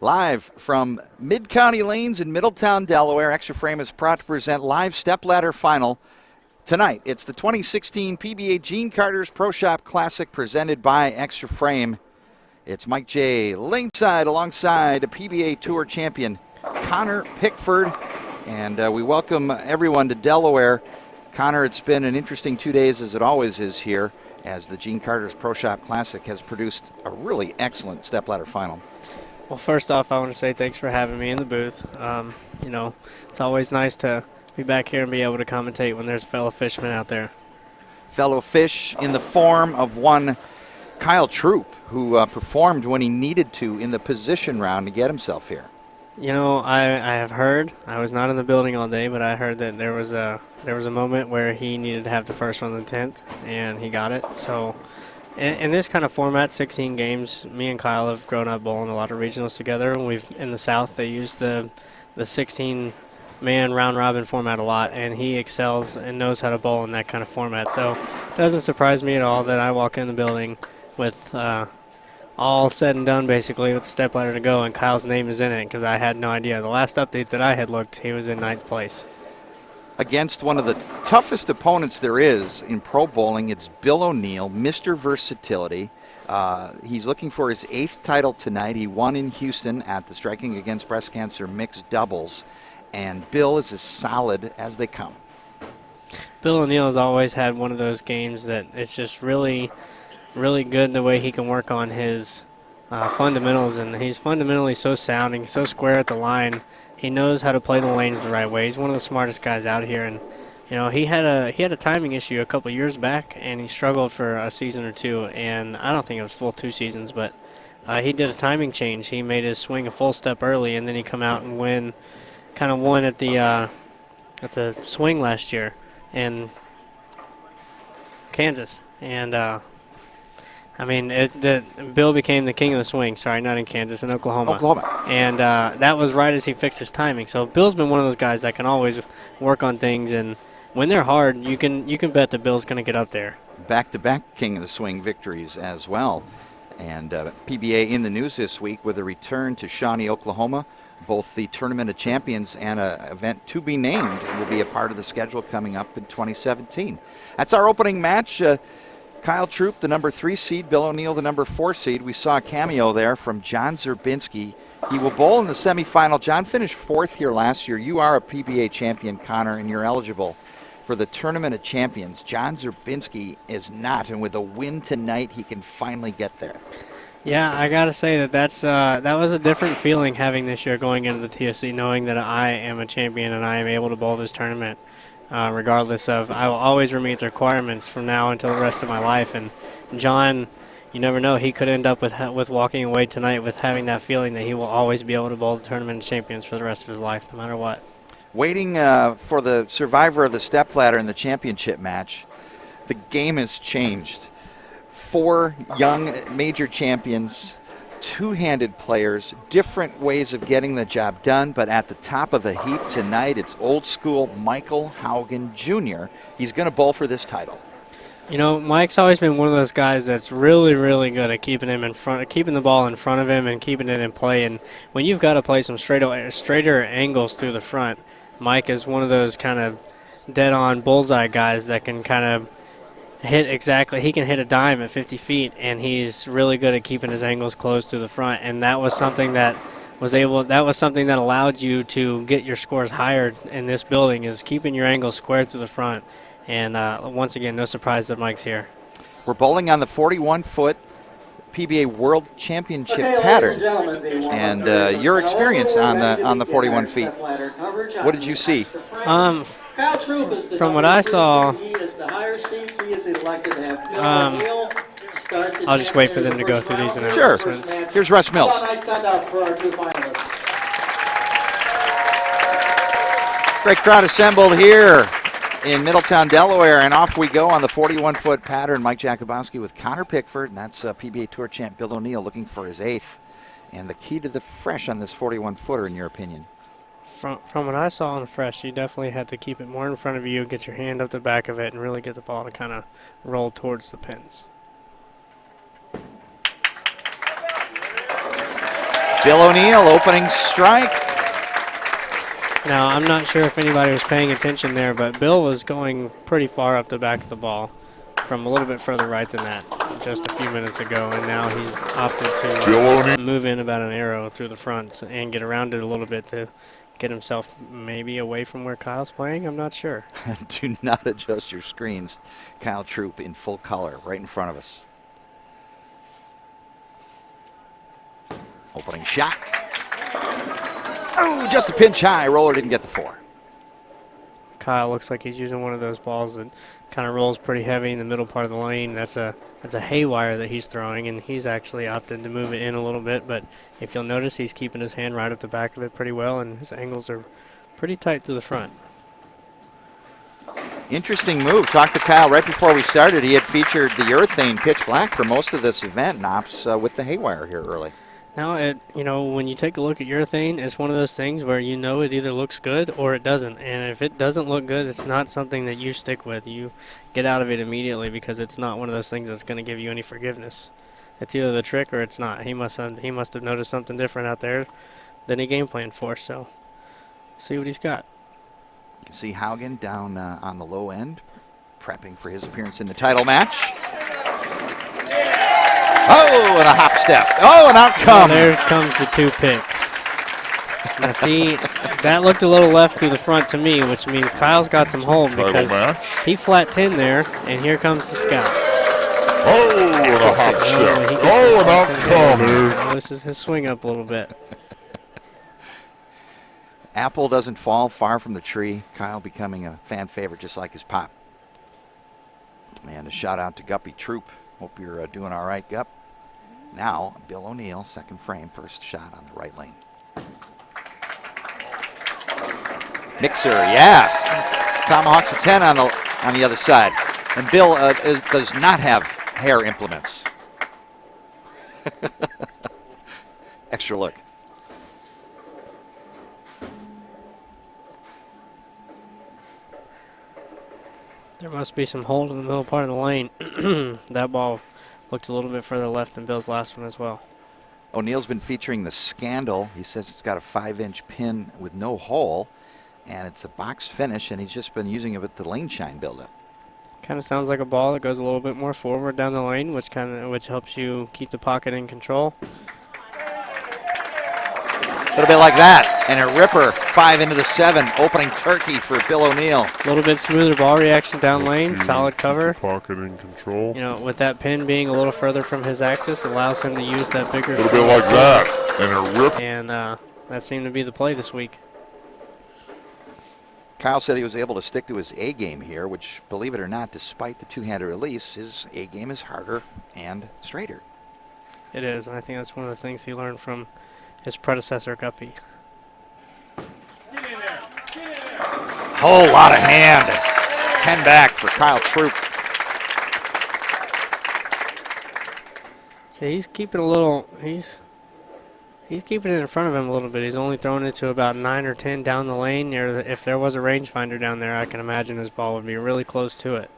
Live from Mid-County Lanes in Middletown, Delaware, Xtra Frame is proud to present live Stepladder final tonight. It's the 2016 PBA Gene Carter's Pro Shop Classic presented by Xtra Frame. It's Mike J. Laneside alongside a PBA Tour champion, Connor Pickford. And we welcome everyone to Delaware. Connor, it's been an interesting 2 days, as it always is here, as the Gene Carter's Pro Shop Classic has produced a really excellent Stepladder final. Well, first off, I want to say thanks for having me in the booth. It's always nice to be back here and be able to commentate when there's a fellow fisherman out there. Fellow fish in the form of one Kyle Troup, who performed when he needed to in the position round to get himself here. You know, I have heard, I was not in the building all day, but I heard that there was a moment where he needed to have the first one on the 10th, and he got it. So in this kind of format, 16 games, me and Kyle have grown up bowling a lot of regionals together. In the South, they use the 16-man round-robin format a lot, and he excels and knows how to bowl in that kind of format. So it doesn't surprise me at all that I walk in the building with all said and done, basically, with the Stepladder to go, and Kyle's name is in it, because I had no idea. The last update that I had looked, he was in 9th place. Against one of the toughest opponents there is in pro bowling, it's Bill O'Neill, Mr. Versatility. He's looking for his 8th title tonight. He won in Houston at the Striking Against Breast Cancer mixed doubles, and Bill is as solid as they come. Bill O'Neill has always had one of those games that it's just really good the way he can work on his fundamentals, and he's fundamentally so sound and so square at the line. He knows how to play the lanes the right way. He's one of the smartest guys out here, and he had a timing issue a couple years back, and he struggled for a season or two, and I don't think it was full 2 seasons, but he did a timing change. He made his swing a full step early, and then he come out and won at the swing last year in Kansas, and Bill became the king of the swing. Sorry, not in Kansas, in Oklahoma. And that was right as he fixed his timing. So Bill's been one of those guys that can always work on things, and when they're hard, you can bet that Bill's going to get up there. Back-to-back king of the swing victories as well. And PBA in the news this week with a return to Shawnee, Oklahoma. Both the Tournament of Champions and an event to be named will be a part of the schedule coming up in 2017. That's our opening match. Kyle Troup, the number 3 seed, Bill O'Neill, the number 4 seed. We saw a cameo there from John Szczerbinski. He will bowl in the semifinal. John finished 4th here last year. You are a PBA champion, Connor, and you're eligible for the Tournament of Champions. John Szczerbinski is not, and with a win tonight, he can finally get there. Yeah, I got to say that was a different feeling having this year going into the TSC, knowing that I am a champion and I am able to bowl this tournament. Regardless of, I will always meet the requirements from now until the rest of my life. And John, you never know, he could end up with walking away tonight with having that feeling that he will always be able to bowl the Tournament of Champions for the rest of his life, no matter what. Waiting for the survivor of the Stepladder in the championship match, the game has changed. 4 young major champions, 2-handed players, different ways of getting the job done, but at the top of the heap tonight, it's old school Michael Haugen Jr. He's going to bowl for this title. You know, Mike's always been one of those guys that's really, really good at keeping the ball in front of him and keeping it in play. And when you've got to play some straighter angles through the front, Mike is one of those kind of dead-on bullseye guys that can kind of hit exactly. He can hit a dime at 50 feet, and he's really good at keeping his angles closed to the front. And that was something that allowed you to get your scores higher in this building, is keeping your angles square to the front. And once again, no surprise that Mike's here. We're bowling on the 41-foot PBA World Championship pattern, and your experience on the 41 feet. What did you see? From what I saw, I'll just wait for them to go through these announcements. Sure. Here's Russ Mills. Great crowd assembled here in Middletown, Delaware, and off we go on the 41-foot pattern. Mike Jakubowski with Connor Pickford, and that's PBA Tour champ Bill O'Neill looking for his 8th. And the key to the fresh on this 41-footer, in your opinion? From what I saw on the fresh, you definitely had to keep it more in front of you, get your hand up the back of it, and really get the ball to kind of roll towards the pins. Bill O'Neill, opening strike. Now, I'm not sure if anybody was paying attention there, but Bill was going pretty far up the back of the ball from a little bit further right than that just a few minutes ago, and now he's opted to move in about an arrow through the front and get around it a little bit to get himself maybe away from where Kyle's playing. I'm not sure. Do not adjust your screens. Kyle Troup in full color right in front of us. Opening shot. Oh, just a pinch high. Roller didn't get the 4. Kyle looks like he's using one of those balls that kind of rolls pretty heavy in the middle part of the lane. That's a haywire that he's throwing, and he's actually opted to move it in a little bit. But if you'll notice, he's keeping his hand right at the back of it pretty well, and his angles are pretty tight to the front. Interesting move. Talked to Kyle right before we started. He had featured the urethane pitch black for most of this event, Knops, with the haywire here early. Now, when you take a look at urethane, it's one of those things where you know it either looks good or it doesn't. And if it doesn't look good, it's not something that you stick with. You get out of it immediately because it's not one of those things that's going to give you any forgiveness. It's either the trick or it's not. He must have noticed something different out there than he game planned for. So let's see what he's got. You can see Haugen down on the low end, prepping for his appearance in the title match. Oh, and a hop step. Oh, and out come. Oh, there comes the 2 picks. Now, see, that looked a little left through the front to me, which means Kyle's got some hold because he flat 10 there, and here comes the scout. Oh, and a hop step. Oh, and out come. Notices his swing up a little bit. Apple doesn't fall far from the tree. Kyle becoming a fan favorite just like his pop. And a shout out to Guppy Troup. Hope you're doing all right, Gup. Now, Bill O'Neill, second frame, first shot on the right lane. Mixer, yeah. Tomahawks a 10 on the other side. And Bill does not have hair implements. Extra look. There must be some hold in the middle part of the lane. That ball looked a little bit further left than Bill's last one as well. O'Neill's been featuring the Scandal. He says it's got a 5-inch pin with no hole, and it's a box finish, and he's just been using it with the lane shine buildup. Kind of sounds like a ball that goes a little bit more forward down the lane, which helps you keep the pocket in control. A little bit like that, and a ripper, 5 into the 7, opening turkey for Bill O'Neill. A little bit smoother ball reaction down lane, solid cover. Pocket in control. You know, with that pin being a little further from his axis, allows him to use that bigger. A little bit like that, and a rip. And that seemed to be the play this week. Kyle said he was able to stick to his A game here, which, believe it or not, despite the two-handed release, his A game is harder and straighter. It is, and I think that's one of the things he learned from his predecessor, Guppy. Whole lot of hand. 10 back for Kyle Troup. Yeah, he's keeping a little. He's keeping it in front of him a little bit. He's only throwing it to about 9 or 10 down the lane. If there was a rangefinder down there, I can imagine his ball would be really close to it.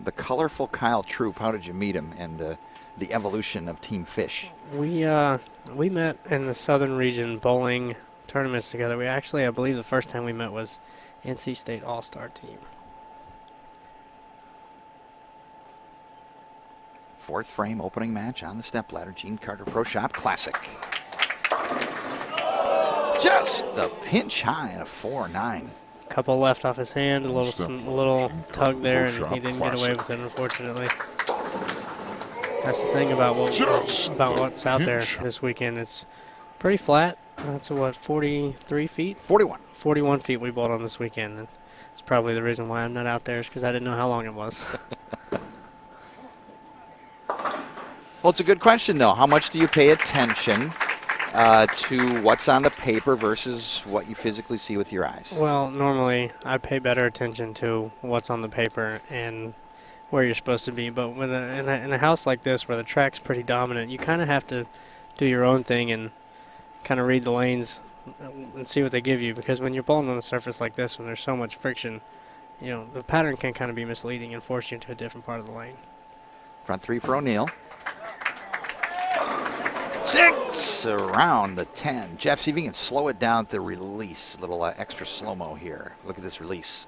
The colorful Kyle Troup, how did you meet him, and the evolution of Team Fish? We met in the southern region bowling tournaments together. We actually, I believe the first time we met was NC State All-Star team. Fourth frame opening match on the Stepladder, Gene Carter Pro Shop Classic. Just a pinch high and a 4-9. Couple left off his hand, a little tug there, and he didn't get away with it, unfortunately. That's the thing about what's out there this weekend. It's pretty flat. That's 43 feet? 41. 41 feet we bowled on this weekend. And it's probably the reason why I'm not out there is because I didn't know how long it was. Well, it's a good question, though. How much do you pay attention to what's on the paper versus what you physically see with your eyes? Well, normally I pay better attention to what's on the paper and where you're supposed to be. But in a house like this where the track's pretty dominant, you kind of have to do your own thing and kind of read the lanes and see what they give you. Because when you're bowling on a surface like this, when there's so much friction, you know, the pattern can kind of be misleading and force you into a different part of the lane. Front three for O'Neill. 6 around the 10. Jeff, see if you can slow it down at the release. A little extra slow-mo here. Look at this release.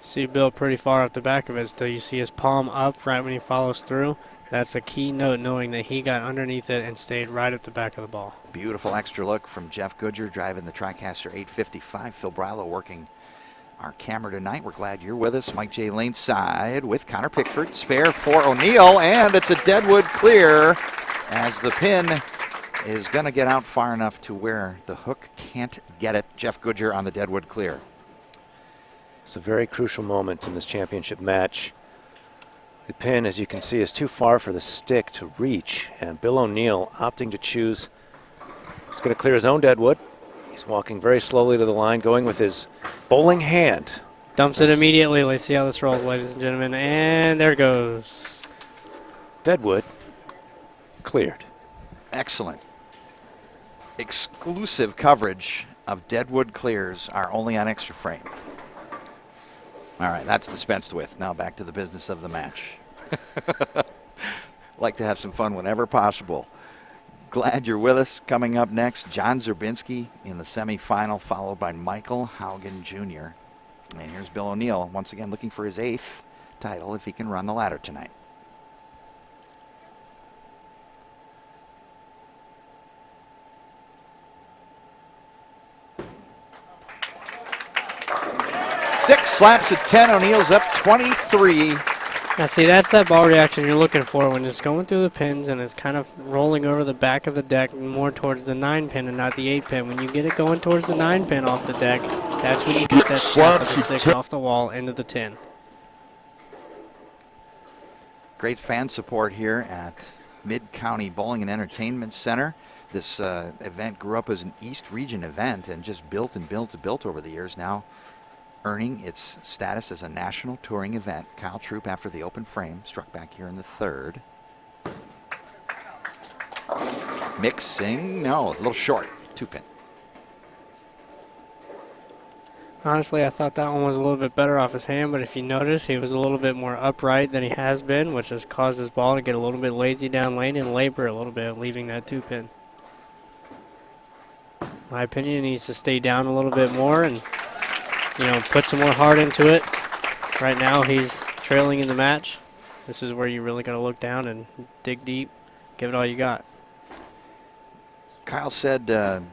See Bill pretty far up the back of it still. You see his palm up right when he follows through. That's a key note, knowing that he got underneath it and stayed right at the back of the ball. Beautiful extra look from Jeff Goodger driving the TriCaster 855. Phil Brilo working our camera tonight. We're glad you're with us. Mike J. Lane side with Connor Pickford. Spare for O'Neill, and it's a deadwood clear as the pin is going to get out far enough to where the hook can't get it. Jeff Goodger on the deadwood clear. It's a very crucial moment in this championship match. The pin, as you can see, is too far for the stick to reach, and Bill O'Neill opting to choose. He's going to clear his own deadwood. He's walking very slowly to the line, going with his bowling hand. Dumps it immediately. Let's see how this rolls, ladies and gentlemen. And there it goes. Deadwood cleared. Excellent. Exclusive coverage of deadwood clears are only on Xtra Frame. All right, that's dispensed with. Now back to the business of the match. Like to have some fun whenever possible. Glad you're with us. Coming up next, John Szczerbinski in the semifinal, followed by Michael Haugen Jr. And here's Bill O'Neill, once again looking for his 8th title if he can run the ladder tonight. Six slaps at 10. O'Neill's up 23. Now see, that's that ball reaction you're looking for when it's going through the pins and it's kind of rolling over the back of the deck more towards the 9 pin and not the 8 pin. When you get it going towards the 9 pin off the deck, that's when you get that slap of the 6 off the wall into the 10. Great fan support here at Mid-County Bowling and Entertainment Center. This event grew up as an East Region event and just built and built and built over the years, now earning its status as a national touring event. Kyle Troup, after the open frame, struck back here in the 3rd. Mixing, no, a little short, 2-pin. Honestly, I thought that one was a little bit better off his hand, but if you notice, he was a little bit more upright than he has been, which has caused his ball to get a little bit lazy down lane and labor a little bit, leaving that 2-pin. My opinion, he needs to stay down a little bit more and, you know, put some more heart into it. Right now, he's trailing in the match. This is where you really got to look down and dig deep, give it all you got. Kyle said,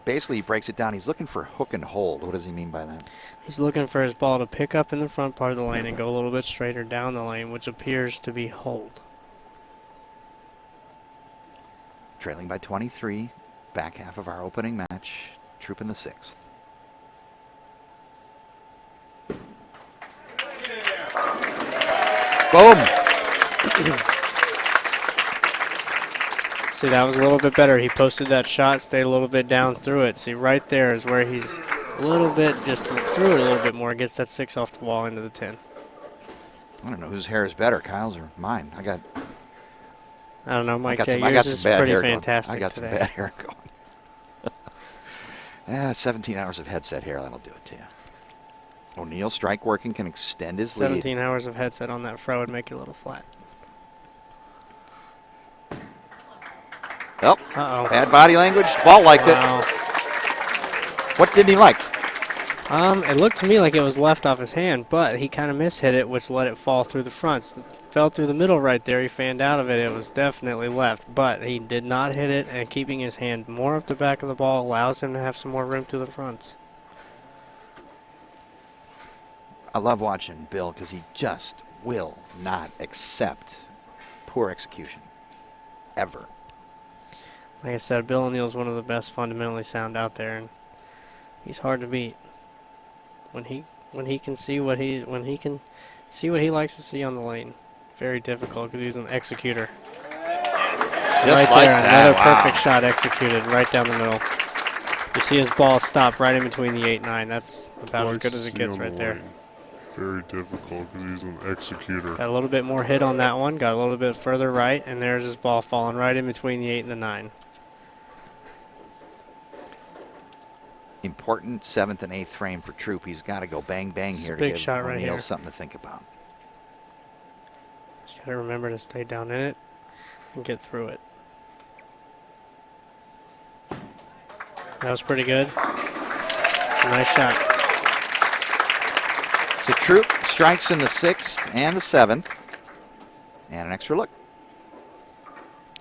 basically he breaks it down. He's looking for hook and hold. What does he mean by that? He's looking for his ball to pick up in the front part of the lane and go a little bit straighter down the lane, which appears to be hold. Trailing by 23, back half of our opening match. Troup in the 6th. Boom. See, that was a little bit better. He posted that shot, stayed a little bit down through it. See, right there is where he's a little bit, just threw it a little bit more, gets that 6 off the wall into the 10. I don't know whose hair is better, Kyle's or mine. I don't know, Mike J. got Yours some is bad pretty hair fantastic going. I got today. some bad hair going. 17 hours of headset hair, that'll do it to you. O'Neill, strike working, can extend his lead. 17 hours of headset on that fro would make it a little flat. Oh, Uh-oh. bad body language. Ball liked it. What didn't he like? It looked to me like it was left off his hand, but he kind of mishit it, which let it fall through the front. Fell through the middle right there. He fanned out of it. It was definitely left, but he did not hit it, and keeping his hand more up the back of the ball allows him to have some more room to the fronts. I love watching Bill because he just will not accept poor execution, ever. Like I said, Bill O'Neill's one of the best fundamentally sound out there, and he's hard to beat. When he can see what he likes to see on the lane. Very difficult because he's an executor. Just right like there, that. another Wow. perfect shot executed right down the middle. You see his ball stop right in between the 8-9. That's about as good as it gets right there. Very difficult because he's an executor. Got a little bit more hit on that one. Got a little bit further right, and there's his ball falling right in between the 8 and the 9. Important 7th and 8th frame for Troup. He's got to go bang bang It's a here to big give shot right O'Neill here. something to think about. Just got to remember to stay down in it and get through it. That was pretty good. Nice shot. So Troup strikes in the 6th and the 7th. And an extra look.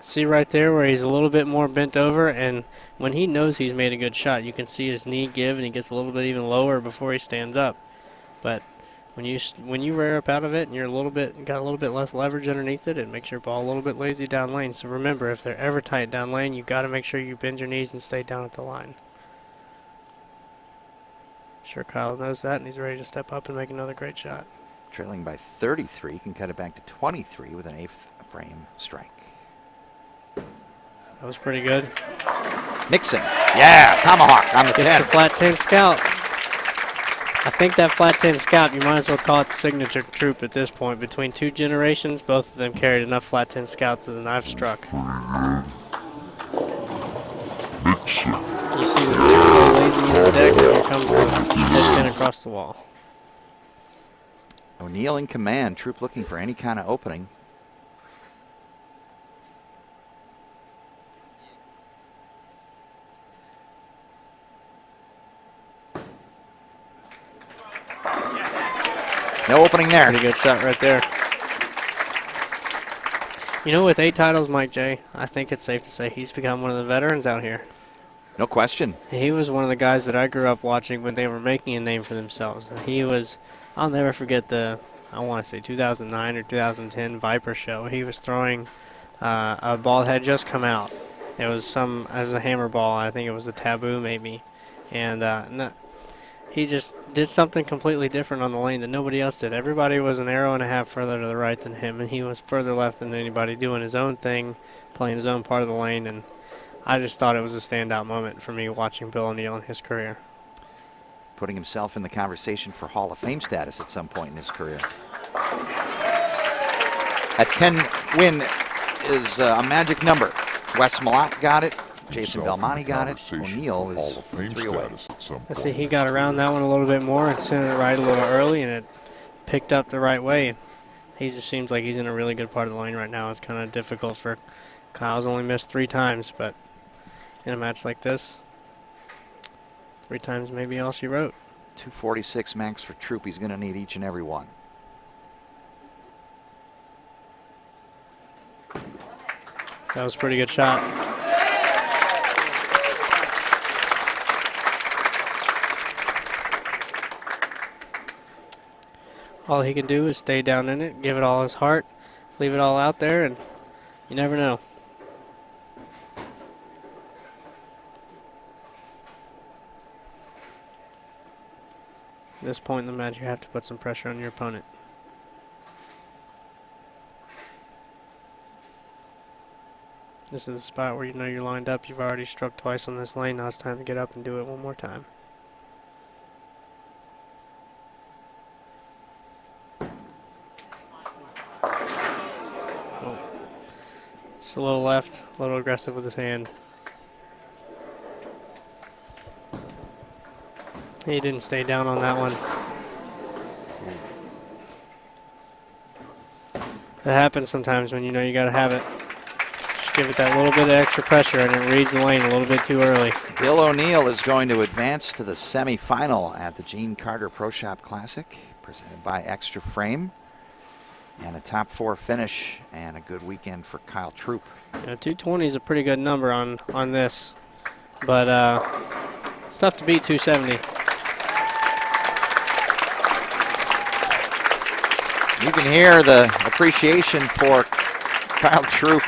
See right there where he's a little bit more bent over, and when he knows he's made a good shot, you can see his knee give, and he gets a little bit even lower before he stands up. But when you rear up out of it and you're got a little bit less leverage underneath it, it makes your ball a little bit lazy down lane. So remember, if they're ever tight down lane, you got to make sure you bend your knees and stay down at the line. Sure, Kyle knows that, and he's ready to step up and make another great shot. Trailing by 33, can cut it back to 23 with an A-frame strike. That was pretty good. Mixon, yeah, tomahawk on the Gets 10. the flat 10 scout. I think that flat 10 scout, you might as well call it the signature Troup at this point. Between 2 generations, both of them carried enough flat 10 scouts that I've struck. You see the 6 lay lazy in the deck, and here comes the head pin across the wall. O'Neill in command. Troup looking for any kind of opening. No opening there. Pretty good shot right there. You know, with 8 titles, Mike J., I think it's safe to say he's become one of the veterans out here. No question. He was one of the guys that I grew up watching when they were making a name for themselves. He was, I'll never forget I want to say 2009 or 2010 Viper show. He was throwing a ball that had just come out. It was a hammer ball. I think it was a Taboo maybe. And he just did something completely different on the lane that nobody else did. Everybody was an arrow and a half further to the right than him, and he was further left than anybody, doing his own thing, playing his own part of the lane. And I just thought it was a standout moment for me watching Bill O'Neill in his career. Putting himself in the conversation for Hall of Fame status at some point in his career. A 10 win is a magic number. Wes Malott got it. Jason Belmonte got it. O'Neill is 3 away. Let's see, he got around that one a little bit more and sent it right a little early, and it picked up the right way. He just seems like he's in a really good part of the lane right now. It's kind of difficult for Kyle's only missed 3 times, but in a match like this, 3 times maybe all she wrote. 246 max for Troup. He's going to need each and every one. That was a pretty good shot. All he can do is stay down in it, give it all his heart, leave it all out there, and you never know. At this point in the match, you have to put some pressure on your opponent. This is the spot where you know you're lined up. You've already struck twice on this lane. Now it's time to get up and do it one more time. Oh. Just a little left, a little aggressive with his hand. He didn't stay down on that one. That happens sometimes when you know you got to have it. Just give it that little bit of extra pressure and it reads the lane a little bit too early. Bill O'Neill is going to advance to the semifinal at the Gene Carter Pro Shop Classic, presented by Xtra Frame. And a top 4 finish and a good weekend for Kyle Troup. Yeah, 220 is a pretty good number on this, but it's tough to beat 270. You can hear the appreciation for Kyle Troup.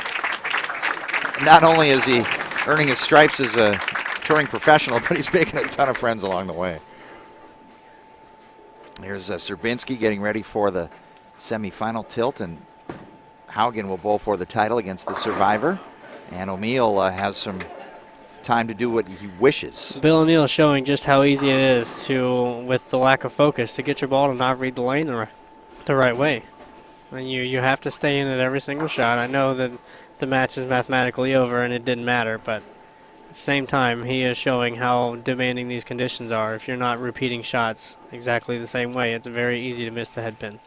Not only is he earning his stripes as a touring professional, but he's making a ton of friends along the way. Here's Szczerbinski getting ready for the semifinal tilt, and Haugen will bowl for the title against the survivor. And O'Neill has some time to do what he wishes. Bill O'Neill showing just how easy it is to, with the lack of focus, to get your ball to not read the lane the right way. And you have to stay in it every single shot. I know that the match is mathematically over and it didn't matter, but at the same time, he is showing how demanding these conditions are. If you're not repeating shots exactly the same way, it's very easy to miss the head pin.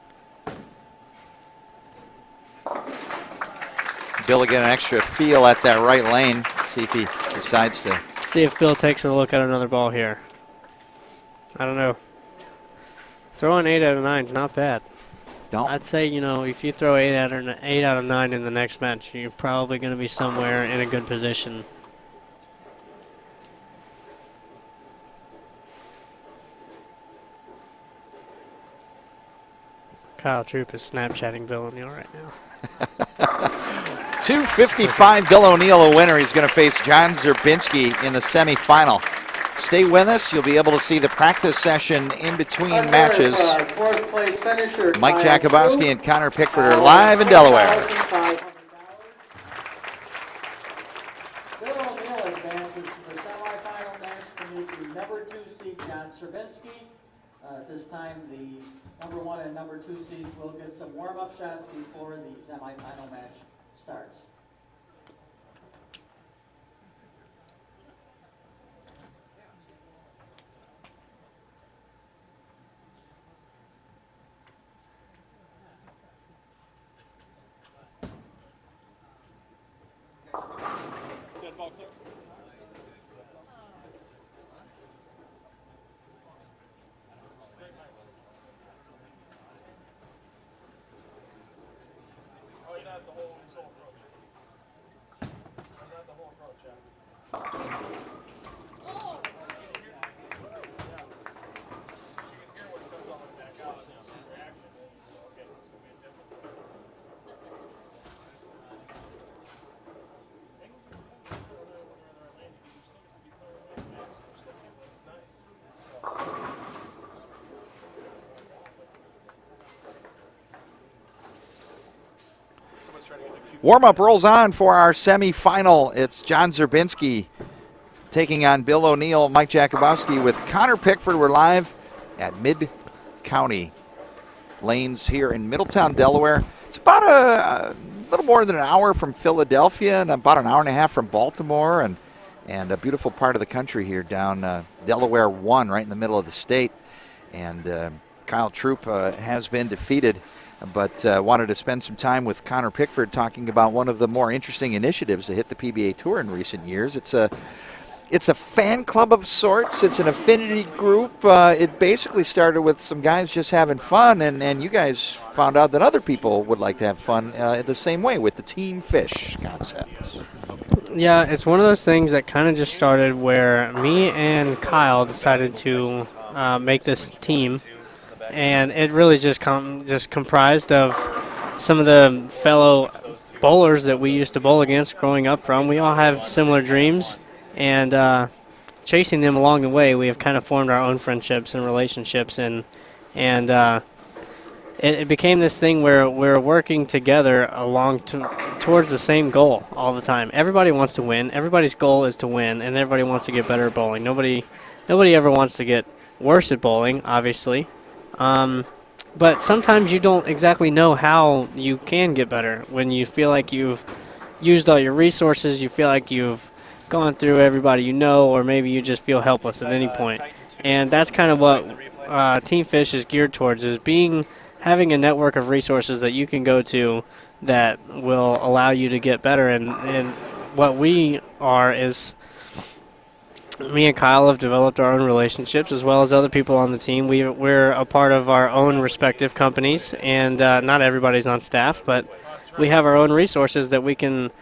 Bill will get an extra feel at that right lane. See if he decides to Let's see if Bill takes a look at another ball here. I don't know. Throwing 8 out of 9 is not bad. No. I'd say, if you throw 8 out of 9 in the next match, you're probably going to be somewhere in a good position. Kyle Troup is Snapchatting Bill O'Neill right now. 255 Bill O'Neill a winner. He's going to face John Szczerbinski in the semifinal. Stay with us. You'll be able to see the practice session in between matches. Fourth place finisher, Mike Kyle Jakubowski Troup. and Connor Pickford are live in Delaware. $1,500. Bill O'Neill advances to the semifinal match to meet the number 2 seed John Szczerbinski. At this time, the number 1 and number 2 seeds will get some warm-up shots before the semifinal match starts. Warm-up rolls on for our semifinal. It's John Szczerbinski taking on Bill O'Neill, Mike Jakubowski with Connor Pickford. We're live at Mid-County Lanes here in Middletown, Delaware. It's about a little more than an hour from Philadelphia and about an hour and a half from Baltimore, and a beautiful part of the country here down Delaware 1, right in the middle of the state. And Kyle Troup has been defeated, but wanted to spend some time with Connor Pickford talking about one of the more interesting initiatives to hit the PBA Tour in recent years. It's a fan club of sorts. It's an affinity group. It basically started with some guys just having fun, and you guys found out that other people would like to have fun the same way with the Team Fish concept. Yeah, it's one of those things that kind of just started where me and Kyle decided to make this team. And it really just comprised of some of the fellow bowlers that we used to bowl against growing up from. We all have similar dreams, and chasing them along the way, we have kind of formed our own friendships and relationships, and it became this thing where we're working together towards the same goal all the time. Everybody wants to win. Everybody's goal is to win, and everybody wants to get better at bowling. Nobody ever wants to get worse at bowling, obviously. But sometimes you don't exactly know how you can get better. When you feel like you've used all your resources, you feel like you've gone through everybody you know, or maybe you just feel helpless at any point. And that's kind of what Team Fish is geared towards, is having a network of resources that you can go to that will allow you to get better. And what we are is, me and Kyle have developed our own relationships as well as other people on the team. We're a part of our own respective companies, and not everybody's on staff, but we have our own resources that we can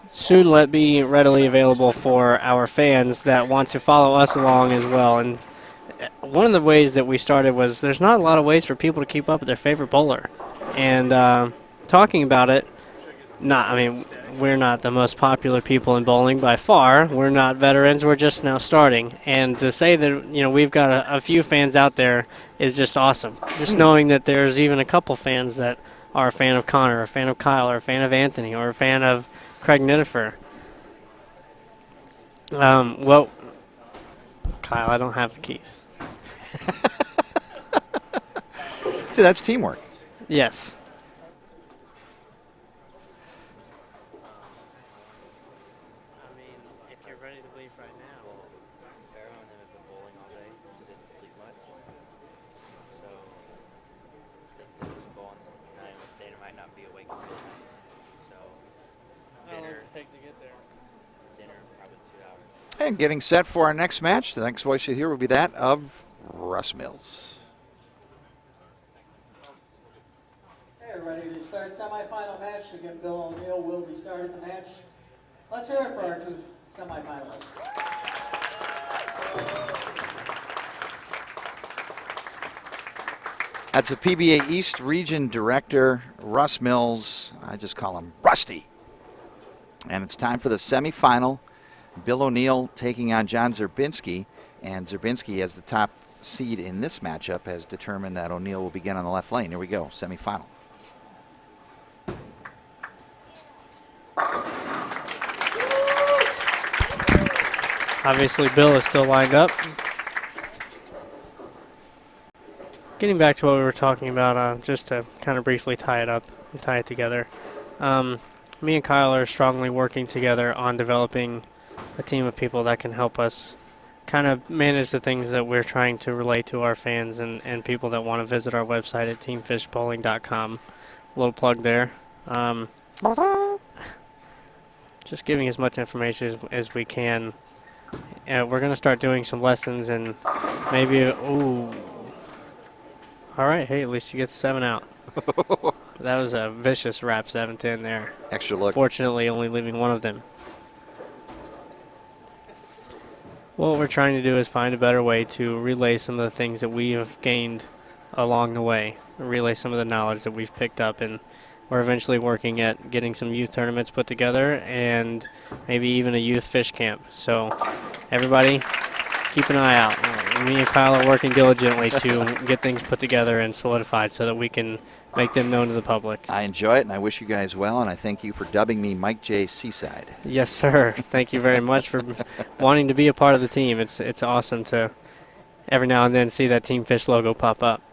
soon let be readily available for our fans that want to follow us along as well. And one of the ways that we started was there's not a lot of ways for people to keep up with their favorite bowler. And talking about it, we're not the most popular people in bowling by far. We're not veterans. We're just now starting. And to say that, we've got a few fans out there is just awesome. Just knowing that there's even a couple fans that are a fan of Connor, a fan of Kyle, or a fan of Anthony, or a fan of Craig Nittifer. Well, Kyle, I don't have the keys. See, that's teamwork. Yes. And getting set for our next match. The next voice you hear will be that of Russ Mills. Okay, we're ready to start semifinal match. Again, Bill O'Neill will be starting the match. Let's hear it for our 2 semifinalists. That's the PBA East Region Director, Russ Mills. I just call him Rusty. And it's time for the semifinal. Bill O'Neill taking on John Szczerbinski. And Szczerbinski, as the top seed in this matchup, has determined that O'Neill will begin on the left lane. Here we go, semifinal. Obviously, Bill is still lined up. Getting back to what we were talking about, just to kind of briefly tie it up and tie it together. Me and Kyle are strongly working together on developing a team of people that can help us kind of manage the things that we're trying to relate to our fans and people that want to visit our website at teamfishbowling.com. Little plug there. Just giving as much information as we can. We're going to start doing some lessons and maybe, ooh. All right, hey, at least you get the 7 out. That was a vicious wrap 7-10 there. Extra look. Fortunately, only leaving one of them. What we're trying to do is find a better way to relay some of the things that we have gained along the way, relay some of the knowledge that we've picked up, and we're eventually working at getting some youth tournaments put together and maybe even a youth fish camp. So everybody, keep an eye out. Me and Kyle are working diligently to get things put together and solidified so that we can make them known to the public. I enjoy it, and I wish you guys well, and I thank you for dubbing me Mike J. Seaside. Yes, sir. Thank you very much for wanting to be a part of the team. It's awesome to every now and then see that Team Fish logo pop up.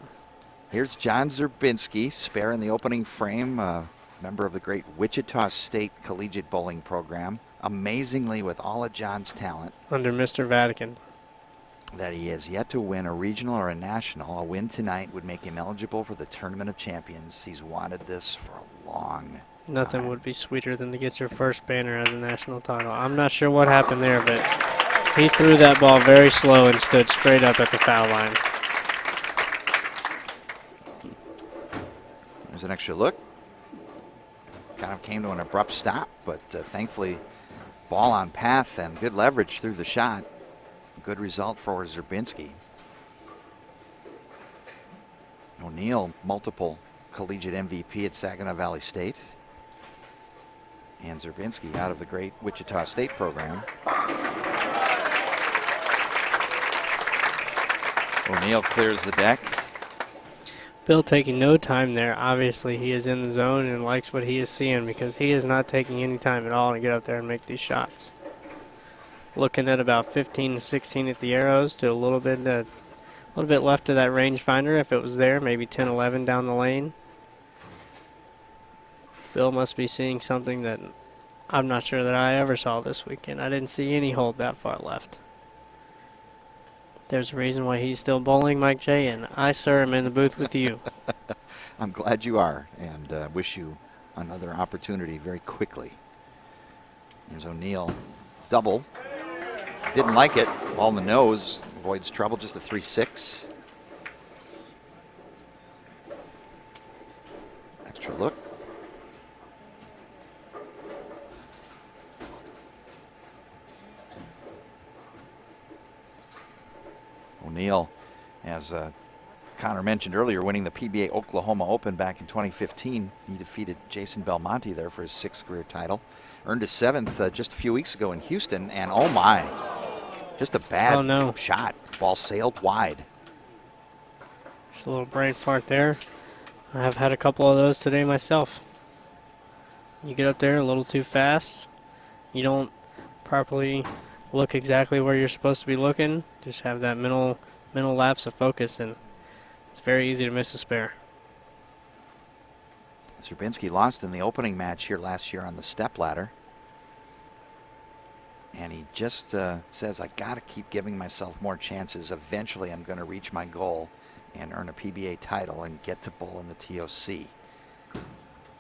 Here's John Szczerbinski, spare in the opening frame, member of the great Wichita State Collegiate Bowling Program. Amazingly, with all of John's talent, Under Mr. Vatican. that he has yet to win a regional or a national. A win tonight would make him eligible for the Tournament of Champions. He's wanted this for a long Nothing time. would be sweeter than to get your first banner as a national title. I'm not sure what happened there, but he threw that ball very slow and stood straight up at the foul line. There's an extra look. Kind of came to an abrupt stop, but thankfully ball on path and good leverage through the shot. Good result for Szczerbinski. O'Neill, multiple collegiate MVP at Saginaw Valley State. And Szczerbinski out of the great Wichita State program. O'Neill clears the deck. Bill taking no time there. Obviously, he is in the zone and likes what he is seeing because he is not taking any time at all to get up there and make these shots. Looking at about 15 to 16 at the arrows to a little bit left of that rangefinder if it was there, maybe 10, 11 down the lane. Bill must be seeing something that I'm not sure that I ever saw this weekend. I didn't see any hold that far left. There's a reason why he's still bowling, Mike J, and I, sir, am in the booth with you. I'm glad you are, and wish you another opportunity very quickly. There's O'Neill, double. Didn't like it. Ball in the nose. Avoids trouble. Just a 3-6. Extra look. O'Neill, as Connor mentioned earlier, winning the PBA Oklahoma Open back in 2015. He defeated Jason Belmonte there for his 6th career title. Earned his 7th just a few weeks ago in Houston, and oh my, just a bad shot. Ball sailed wide. Just a little brain fart there. I have had a couple of those today myself. You get up there a little too fast. You don't properly look exactly where you're supposed to be looking. Just have that mental lapse of focus, and it's very easy to miss a spare. Szczerbinski lost in the opening match here last year on the Stepladder. And he just says, I got to keep giving myself more chances. Eventually, I'm going to reach my goal and earn a PBA title and get to bowl in the TOC.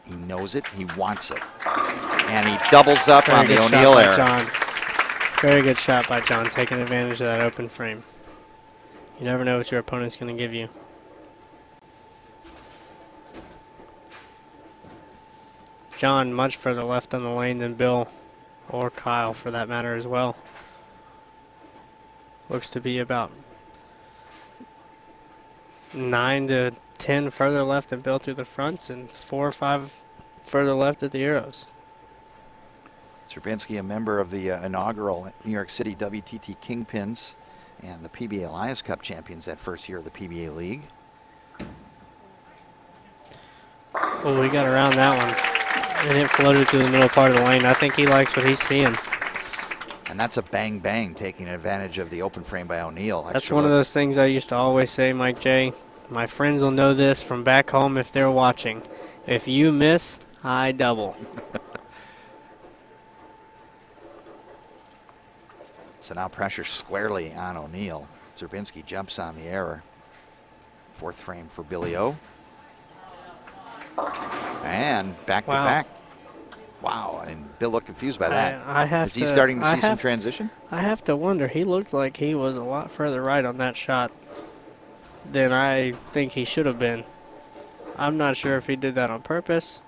He knows it. He wants it. And he doubles up on the O'Neill error. Very good shot by John, taking advantage of that open frame. You never know what your opponent's going to give you. John much further left on the lane than Bill or Kyle for that matter as well. Looks to be about 9 to 10 further left than Bill through the fronts and 4 or 5 further left at the arrows. Szczerbinski, a member of the inaugural New York City WTT Kingpins and the PBA Alliance Cup champions that first year of the PBA League. Oh, we got around that one. And it floated through the middle part of the lane. I think he likes what he's seeing. And that's a bang-bang, taking advantage of the open frame by O'Neill. That's one of those things I used to always say, Mike J. My friends will know this from back home if they're watching. If you miss, I double. So now pressure squarely on O'Neill. Szczerbinski jumps on the error. Fourth frame for Billy O. And back to back. Wow, and Bill looked confused by that. Is he starting to see some transition? I have to wonder. He looked like he was a lot further right on that shot than I think he should have been. I'm not sure if he did that on purpose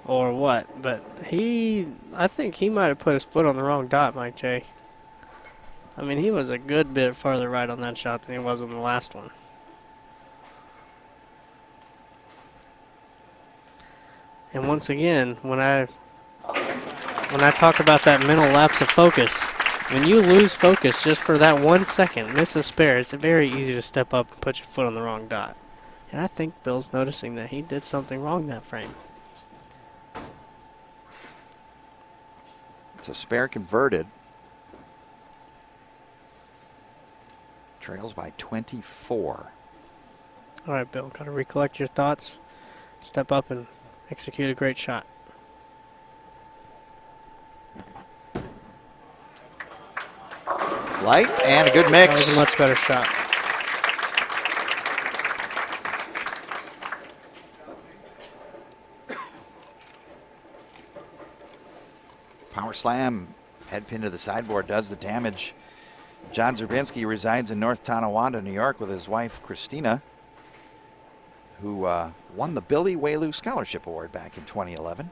or what, but I think he might have put his foot on the wrong dot, Mike J. I mean, he was a good bit farther right on that shot than he was on the last one. And once again, when I talk about that mental lapse of focus, when you lose focus just for that 1 second, miss a spare, it's very easy to step up and put your foot on the wrong dot. And I think Bill's noticing that he did something wrong that frame. It's a spare converted. Trails by 24. All right, Bill, got to recollect your thoughts, step up and execute a great shot. Light and a good mix. That was a much better shot. Power slam, head pin to the sideboard does the damage. John Szczerbinski resides in North Tonawanda, New York with his wife, Christina, who won the Billy Whaley Scholarship Award back in 2011.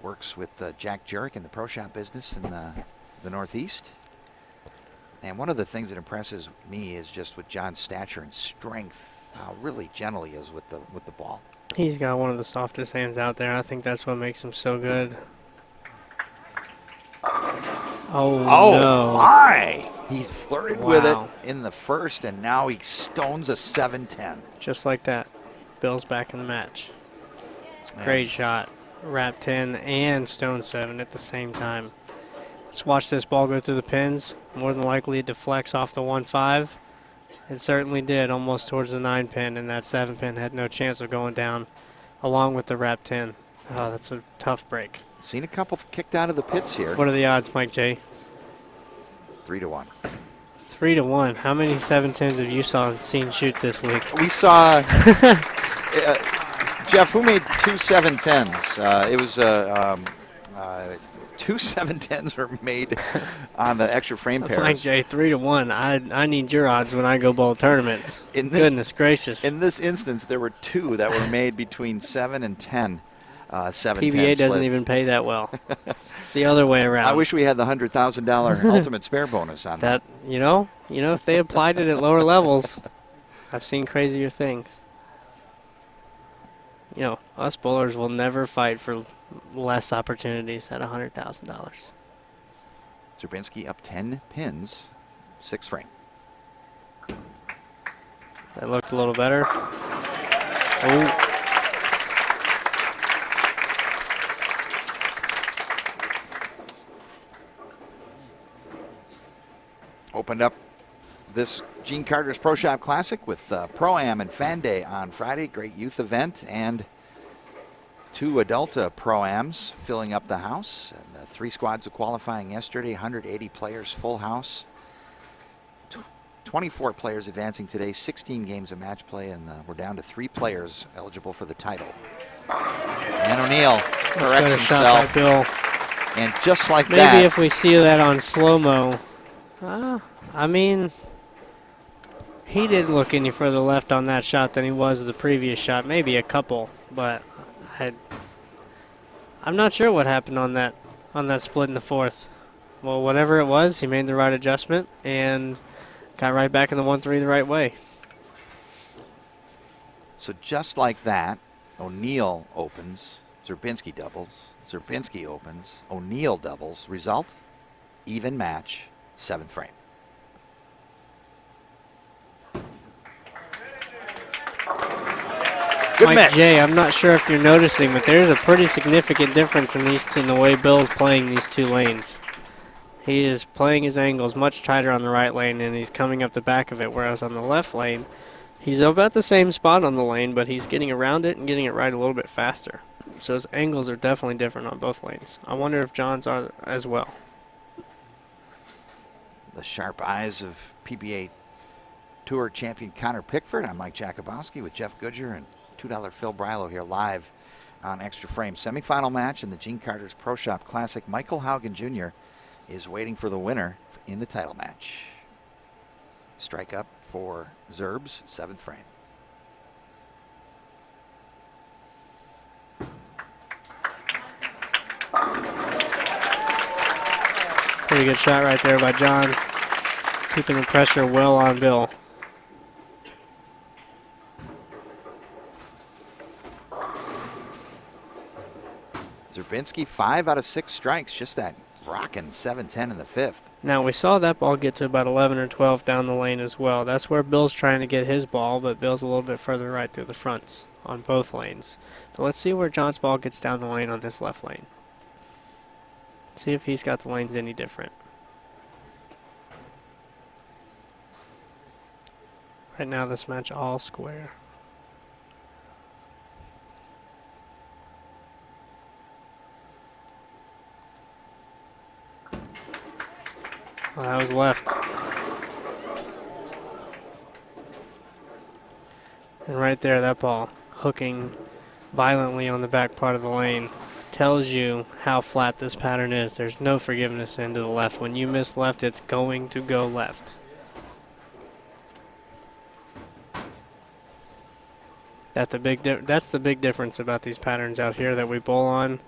Works with Jack Jurek in the pro shop business in the Northeast. And one of the things that impresses me is just with John's stature and strength, how really gentle he is with the ball. He's got one of the softest hands out there. I think that's what makes him so good. Oh no. My! He flirted with it in the first, and now he stones a 7-10. Just like that. Bill's back in the match. It's a great shot. Wrap 10 and stone 7 at the same time. Let's watch this ball go through the pins. More than likely it deflects off the 1-5. It certainly did, almost towards the 9 pin, and that 7 pin had no chance of going down along with the wrap 10. Oh, that's a tough break. Seen a couple kicked out of the pits here. What are the odds, Mike J? 3-1. 3-1. How many 7-10s have you seen shoot this week? We saw Jeff, who made 2 7-10s? It was 2 7-10s were made on the Xtra Frame pairs. Mike J, 3-1. I need your odds when I go bowl tournaments. Goodness gracious. In this instance, there were 2 that were made between 7 and 10. 7-10 PBA doesn't splits. even pay that well. It's the other way around. I wish we had the $100,000 ultimate spare bonus on that. You know, if they applied it at lower levels, I've seen crazier things. You know, us bowlers will never fight for less opportunities at $100,000. Szczerbinski up 10 pins, 6 frame. That looked a little better. Oh. Opened up this Gene Carter's Pro Shop Classic with Pro-Am and Fan Day on Friday. Great youth event, and 2 adult Pro-Ams filling up the house. And 3 squads of qualifying yesterday, 180 players, full house. 24 players advancing today, 16 games of match play, and we're down to 3 players eligible for the title. And O'Neill corrects himself. Shot by Bill. And just like Maybe that. if we see that on slow-mo. I mean, he didn't look any further left on that shot than he was the previous shot. Maybe a couple, but I'm not sure what happened on that split in the fourth. Well, whatever it was, he made the right adjustment and got right back in the 1-3 the right way. So just like that, O'Neill opens, Szczerbinski doubles, Szczerbinski opens, O'Neill doubles. Result, even match, 7th frame. Good Mike mix. J, I'm not sure if you're noticing, but there's a pretty significant difference in the way Bill's playing these two lanes. He is playing his angles much tighter on the right lane, and he's coming up the back of it, whereas on the left lane, he's about the same spot on the lane, but he's getting around it and getting it right a little bit faster. So his angles are definitely different on both lanes. I wonder if John's are as well. The sharp eyes of PBA Tour champion Connor Pickford. I'm Mike Jakubowski with Jeff Goodger and $2 Phil Brylow here live on Xtra Frame. Semifinal match in the Gene Carter's Pro Shop Classic. Michael Haugen Jr. is waiting for the winner in the title match. Strike up for Zerbs, 7th frame. Pretty good shot right there by John, keeping the pressure well on Bill. Szczerbinski, 5 out of 6 strikes, just that rocking 7-10 in the 5th. Now, we saw that ball get to about 11 or 12 down the lane as well. That's where Bill's trying to get his ball, but Bill's a little bit further right through the fronts on both lanes. But let's see where John's ball gets down the lane on this left lane. See if he's got the lanes any different. Right now, this match all square. Oh, that was left. And right there, that ball hooking violently on the back part of the lane tells you how flat this pattern is. There's no forgiveness into the left. When you miss left, it's going to go left. That's the big difference about these patterns out here that we bowl on.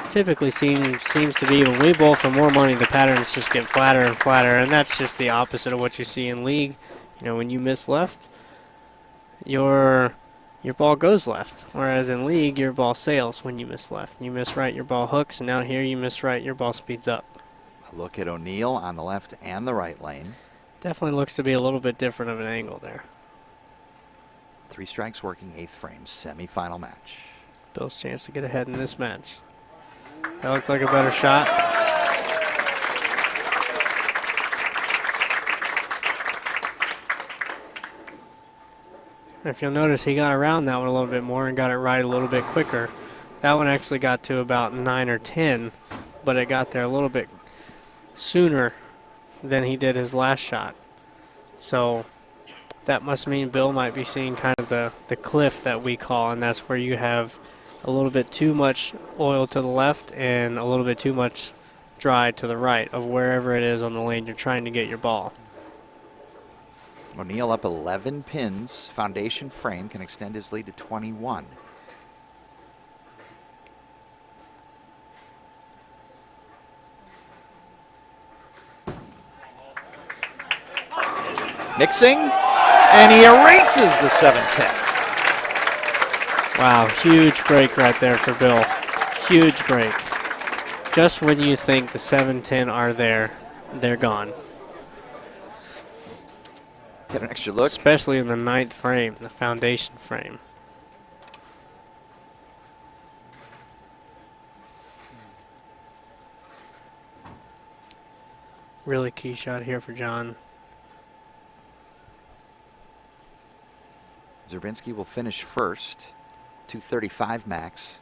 Typically seems to be when we bowl for more money, the patterns just get flatter and flatter, and that's just the opposite of what you see in league. You know, when you miss left, your ball goes left, whereas in league, your ball sails when you miss left. You miss right, your ball hooks, and out here you miss right, your ball speeds up. A look at O'Neill on the left and the right lane. Definitely looks to be a little bit different of an angle there. 3 strikes working, 8th frame, semifinal match. Bill's chance to get ahead in this match. That looked like a better shot. If you'll notice, he got around that one a little bit more and got it right a little bit quicker. That one actually got to about 9 or 10, but it got there a little bit sooner than he did his last shot. So that must mean Bill might be seeing kind of the cliff that we call, and that's where you have a little bit too much oil to the left and a little bit too much dry to the right of wherever it is on the lane you're trying to get your ball. O'Neill up 11 pins. Foundation frame can extend his lead to 21. Mixing, and he erases the 7-10. Wow, huge break right there for Bill. Huge break. Just when you think the 7-10 are there, they're gone. Get an extra look. Especially in the 9th frame, the foundation frame. Really key shot here for John. Szczerbinski will finish first, 235 max.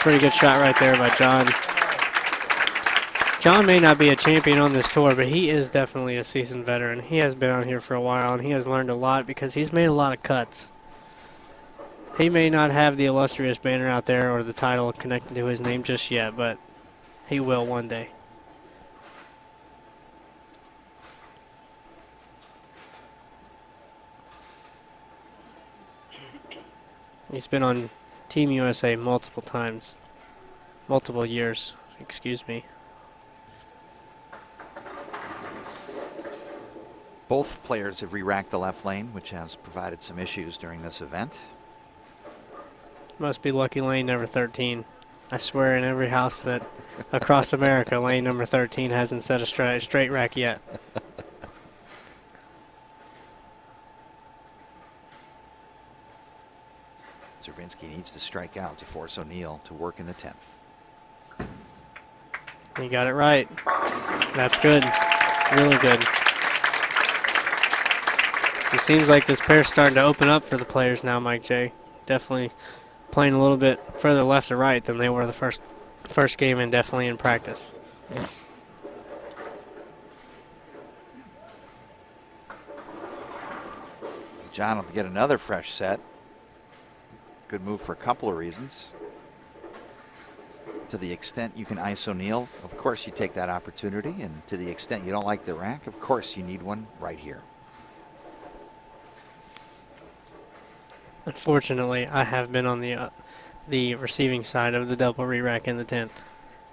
Pretty good shot right there by John. John may not be a champion on this tour, but he is definitely a seasoned veteran. He has been on here for a while, and he has learned a lot because he's made a lot of cuts. He may not have the illustrious banner out there or the title connected to his name just yet, but he will one day. He's been on Team USA multiple times. Multiple years, excuse me. Both players have re-racked the left lane, which has provided some issues during this event. Must be lucky lane number 13. I swear in every house that across America, lane number 13 hasn't set a straight rack yet. Szczerbinski needs to strike out to force O'Neill to work in the 10th. He got it right. That's good. Really good. It seems like this pair's starting to open up for the players now, Mike J. Definitely playing a little bit further left or right than they were the first game, and definitely in practice. John will get another fresh set. Good move for a couple of reasons. To the extent you can ice O'Neill, of course you take that opportunity, and to the extent you don't like the rack, of course you need one right here. Unfortunately, I have been on the receiving side of the double re-rack in the 10th.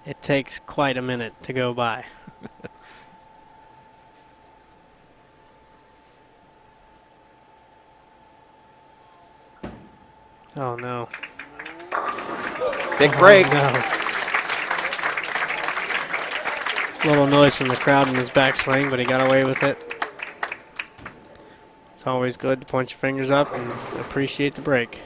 It takes quite a minute to go by. Oh no. Big break. Oh, no. Little noise from the crowd in his backswing, but he got away with it. It's always good to point your fingers up and appreciate the break.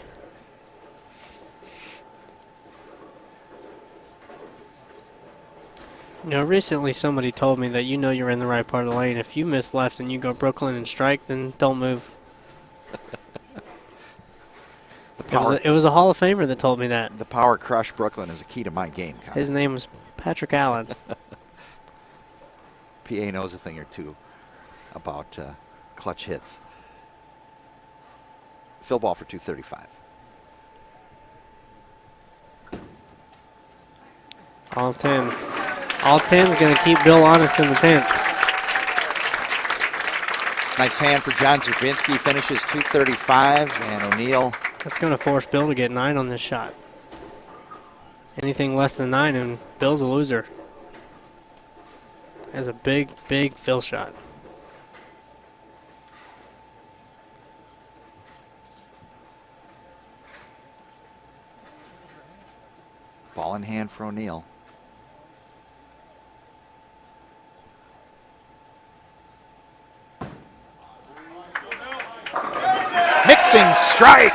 You know, recently somebody told me that you're in the right part of the lane. If you miss left and you go Brooklyn and strike, then don't move. It was a Hall of Famer that told me that. The power crush Brooklyn is a key to my game, Kyle. His name was Patrick Allen. PA knows a thing or two about clutch hits. Fill ball for 235. All 10. All 10's going to keep Bill honest in the 10th. Nice hand for John Szczerbinski. Finishes 235, and O'Neill. That's going to force Bill to get 9 on this shot. Anything less than 9, and Bill's a loser. That's a big, big fill shot. Ball in hand for O'Neill. Mixing strike.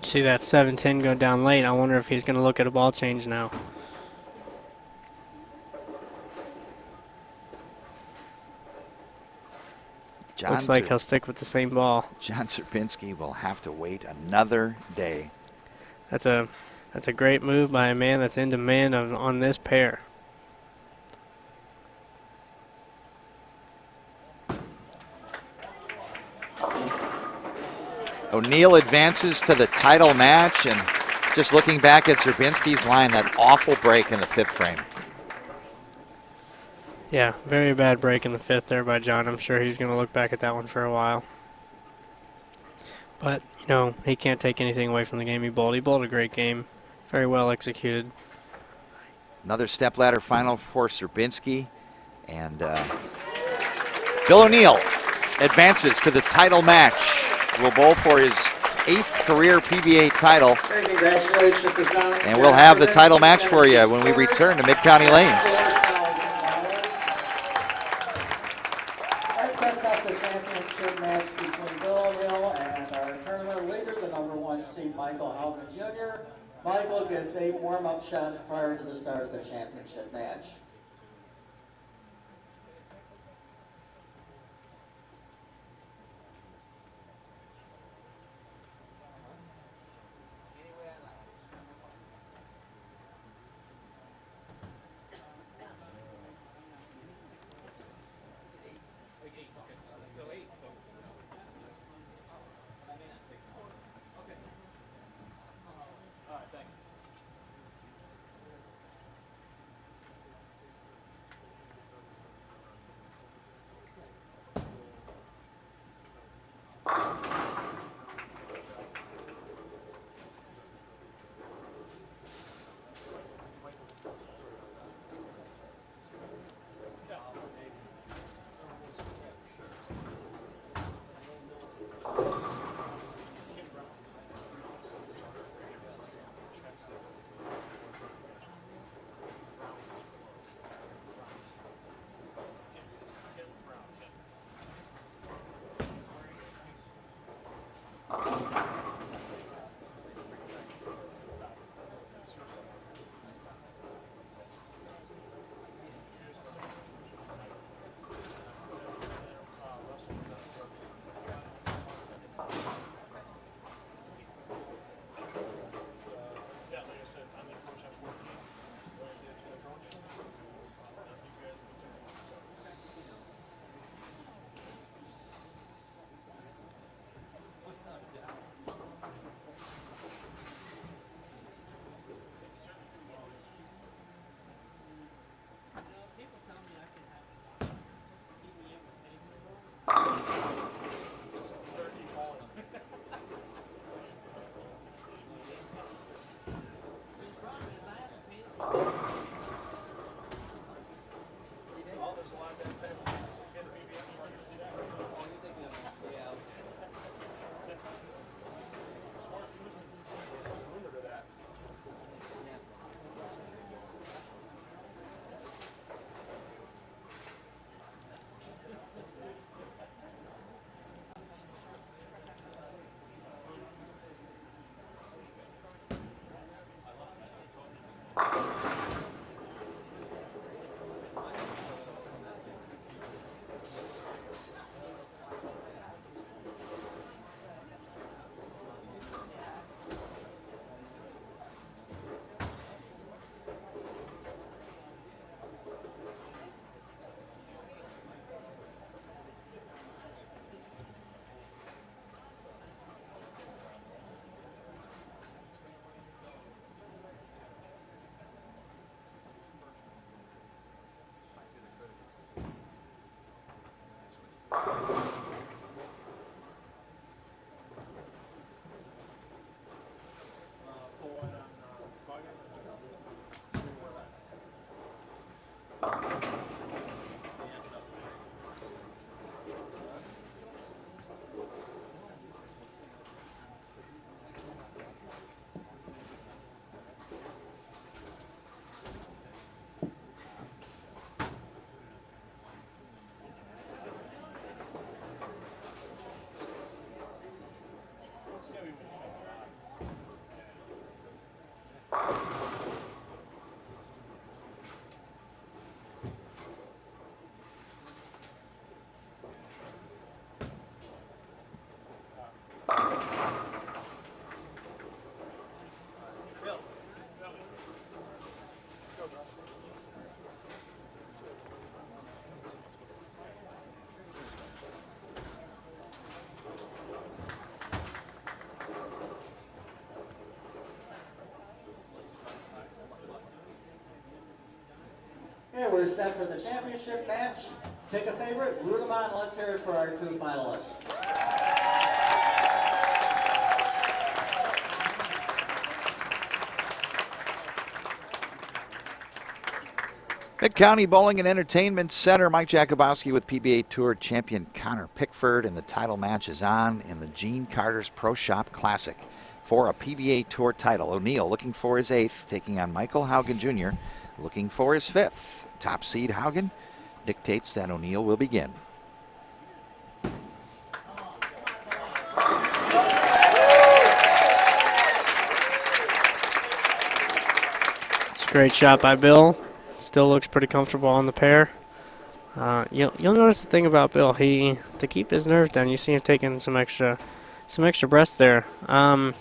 See that 7-10 go down late. I wonder if he's going to look at a ball change now. Looks like he'll stick with the same ball. John Szczerbinski will have to wait another day. That's a great move by a man that's in demand on this pair. O'Neill advances to the title match, and just looking back at Szczerbinski's line, that awful break in the 5th frame. Yeah, very bad break in the 5th there by John. I'm sure he's going to look back at that one for a while. But, you know, he can't take anything away from the game he bowled. He bowled a great game. Very well executed. Another stepladder final for Szczerbinski. And Bill O'Neill advances to the title match. Will bowl for his 8th career PBA title. Congratulations, and we'll have the title match for you when we return to Mid-County Lanes. That sets up the championship match between Bill O'Neill and our tournament leader, the #1 seed, Michael Haugen Jr. Michael gets 8 warm-up shots prior to the start of the championship match. Okay, we're set for the championship match. Pick a favorite, root them on. Let's hear it for our 2 finalists. Mid-County Bowling and Entertainment Center. Mike Jakubowski with PBA Tour champion Connor Pickford, and the title match is on in the Gene Carter's Pro Shop Classic for a PBA Tour title. O'Neill looking for his 8th, taking on Michael Haugen Jr., looking for his 5th. Top seed Haugen dictates that O'Neill will begin. It's a great shot by Bill. Still looks pretty comfortable on the pair. You'll notice the thing about Bill. To keep his nerves down, you see him taking some extra breaths there. One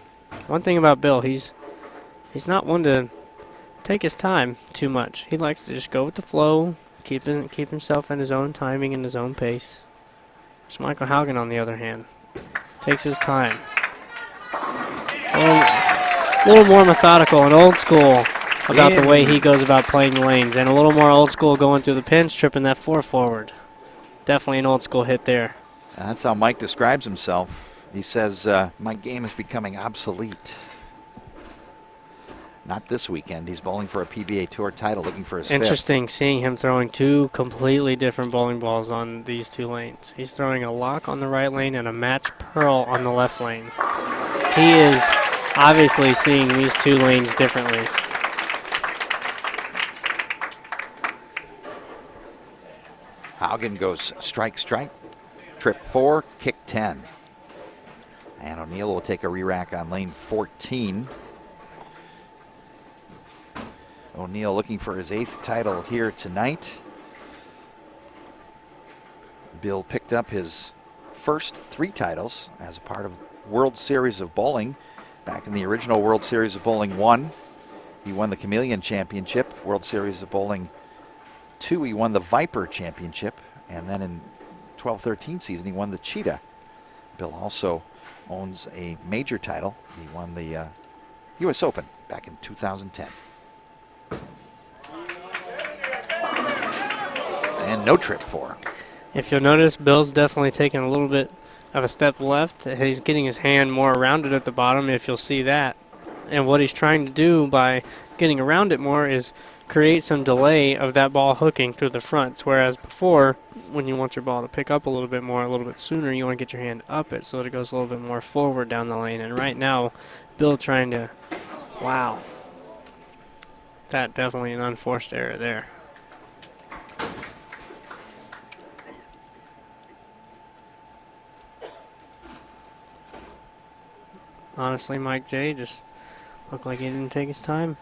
thing about Bill, he's not one to take his time too much. He likes to just go with the flow, keep himself in his own timing and his own pace. It's Michael Haugen, on the other hand, takes his time. A little more methodical and old school about the way he goes about playing the lanes, and a little more old school going through the pins, tripping that 4 forward. Definitely an old school hit there. That's how Mike describes himself. He says, my game is becoming obsolete. Not this weekend. He's bowling for a PBA Tour title, looking for his 5th. Interesting seeing him throwing 2 completely different bowling balls on these 2 lanes. He's throwing a lock on the right lane and a match pearl on the left lane. He is obviously seeing these 2 lanes differently. Haugen goes strike, strike, trip 4, kick 10. And O'Neill will take a re-rack on lane 14. O'Neill looking for his 8th title here tonight. Bill picked up his first 3 titles as a part of World Series of Bowling. Back in the original World Series of Bowling 1, he won the Chameleon Championship. World Series of Bowling 2, he won the Viper Championship. And then in 12-13 season, he won the Cheetah. Bill also owns a major title. He won the U.S. Open back in 2010. And no trip 4. If you'll notice, Bill's definitely taking a little bit of a step left. He's getting his hand more around it at the bottom, if you'll see that. And what he's trying to do by getting around it more is create some delay of that ball hooking through the fronts, whereas before, when you want your ball to pick up a little bit more, a little bit sooner, you want to get your hand up it so that it goes a little bit more forward down the lane. And right now, Bill trying to, wow, that definitely an unforced error there. Honestly, Mike J. just looked like he didn't take his time.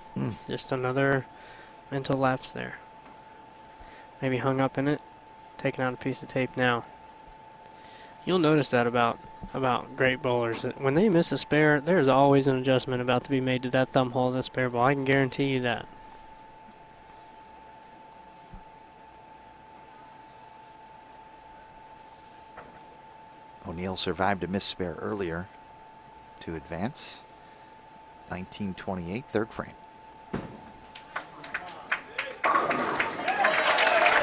Just another mental lapse there. Maybe hung up in it, taking out a piece of tape now. You'll notice that about great bowlers. That when they miss a spare, there's always an adjustment about to be made to that thumb hole of the spare ball. I can guarantee you that. O'Neill survived a missed spare earlier to advance. 1928, 3rd frame.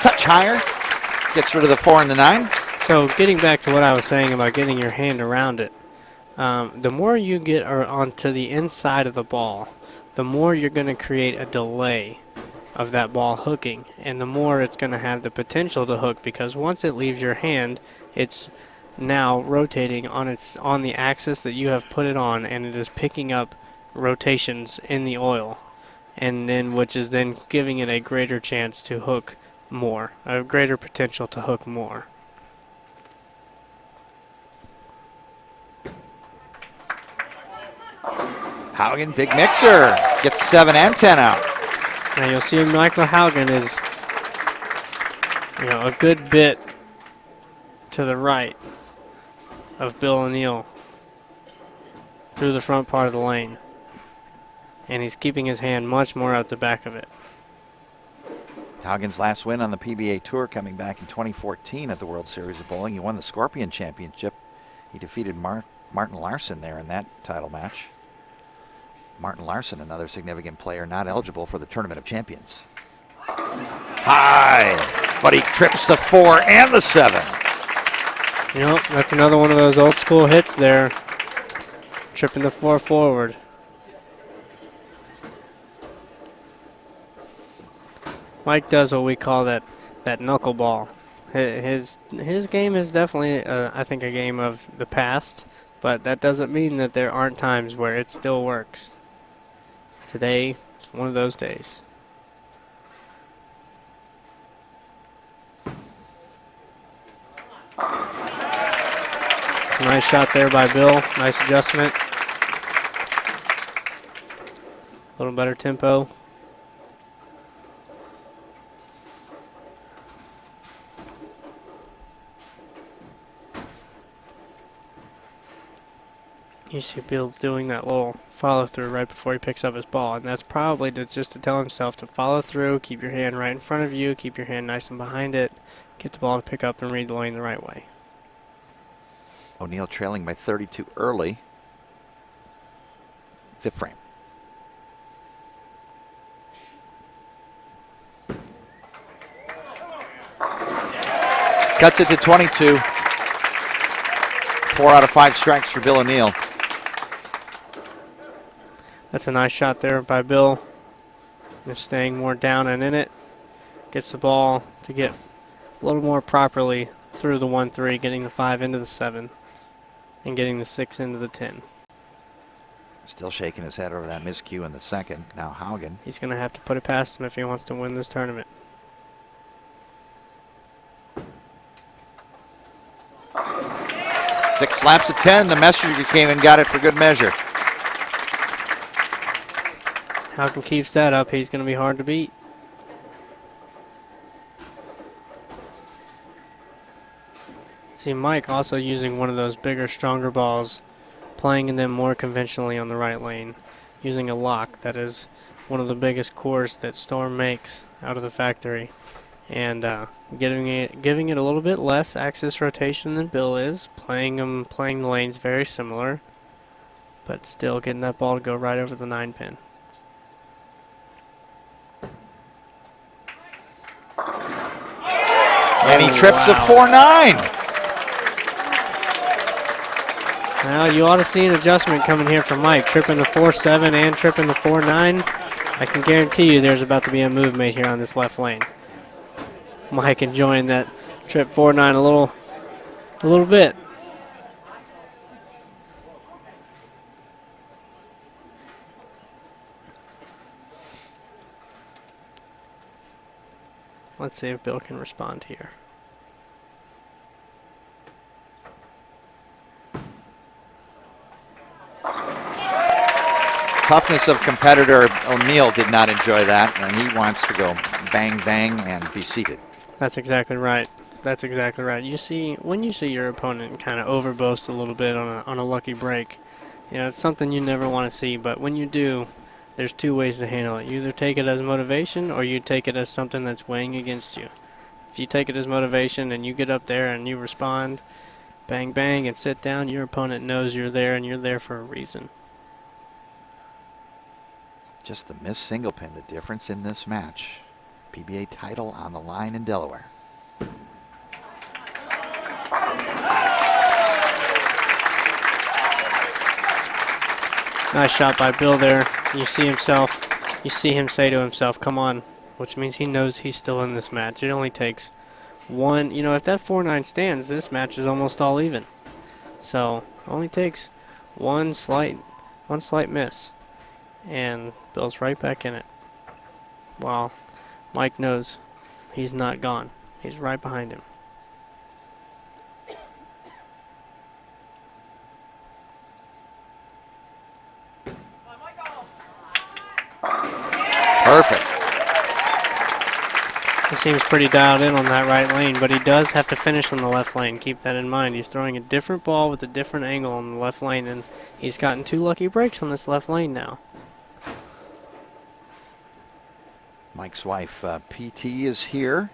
Touch higher. Gets rid of the 4 and the 9. So getting back to what I was saying about getting your hand around it, the more you get onto the inside of the ball, the more you're going to create a delay of that ball hooking, and the more it's going to have the potential to hook, because once it leaves your hand, it's now rotating on the axis that you have put it on, and it is picking up rotations in the oil, and then which is then giving it a greater chance to hook more, a greater potential to hook more. Haugen, big mixer, gets 7 and 10 out. Now you'll see Michael Haugen is, a good bit to the right of Bill O'Neill through the front part of the lane. And he's keeping his hand much more out the back of it. Haugen's last win on the PBA Tour coming back in 2014 at the World Series of Bowling. He won the Scorpion Championship. He defeated Martin Larson there in that title match. Martin Larson, another significant player, not eligible for the Tournament of Champions. High, but he trips the 4 and the 7. That's another one of those old school hits there. Tripping the 4 forward. Mike does what we call that knuckleball. His game is definitely, I think, a game of the past, but that doesn't mean that there aren't times where it still works. Today is one of those days. It's a nice shot there by Bill. Nice adjustment. A little better tempo. You see Bill doing that little follow through right before he picks up his ball, and that's probably just to tell himself to follow through, keep your hand right in front of you, keep your hand nice and behind it, get the ball to pick up and read the lane the right way. O'Neill trailing by 32 early. 5th frame. Cuts it to 22. 4 out of 5 strikes for Bill O'Neill. That's a nice shot there by Bill. Just staying more down and in it. Gets the ball to get a little more properly through the 1-3, getting the 5 into the 7, and getting the 6 into the 10. Still shaking his head over that miscue in the second. Now Haugen. He's going to have to put it past him if he wants to win this tournament. Six slaps of 10. The messenger came and got it for good measure. Haugen keeps that up. He's going to be hard to beat. See Mike also using one of those bigger, stronger balls, playing in them more conventionally on the right lane, using a lock that is one of the biggest cores that Storm makes out of the factory, and giving it a little bit less axis rotation than Bill is, playing the lanes very similar, but still getting that ball to go right over the 9-pin. And he trips a 4-9. Now you ought to see an adjustment coming here from Mike, tripping the 4-7 and tripping the 4-9. I can guarantee you there's about to be a move made here on this left lane. Mike enjoying that trip 4-9 a little bit. Let's see if Bill can respond here. Toughness of competitor O'Neill did not enjoy that, and he wants to go bang, bang, and be seated. That's exactly right. That's exactly right. When you see your opponent kind of overboast a little bit on a lucky break, it's something you never want to see. But when you do, there's two ways to handle it. You either take it as motivation, or you take it as something that's weighing against you. If you take it as motivation and you get up there and you respond, bang, bang, and sit down, your opponent knows you're there and you're there for a reason. Just the missed single pin, the difference in this match. PBA title on the line in Delaware. Nice shot by Bill there. You see him say to himself, come on, which means he knows he's still in this match. It only takes one, if that 4-9 stands, this match is almost all even. So, only takes one slight miss. And Bill's right back in it. While Mike knows he's not gone. He's right behind him. Perfect. He seems pretty dialed in on that right lane, but he does have to finish on the left lane. Keep that in mind. He's throwing a different ball with a different angle on the left lane, and he's gotten 2 lucky breaks on this left lane now. Mike's wife, PT, is here.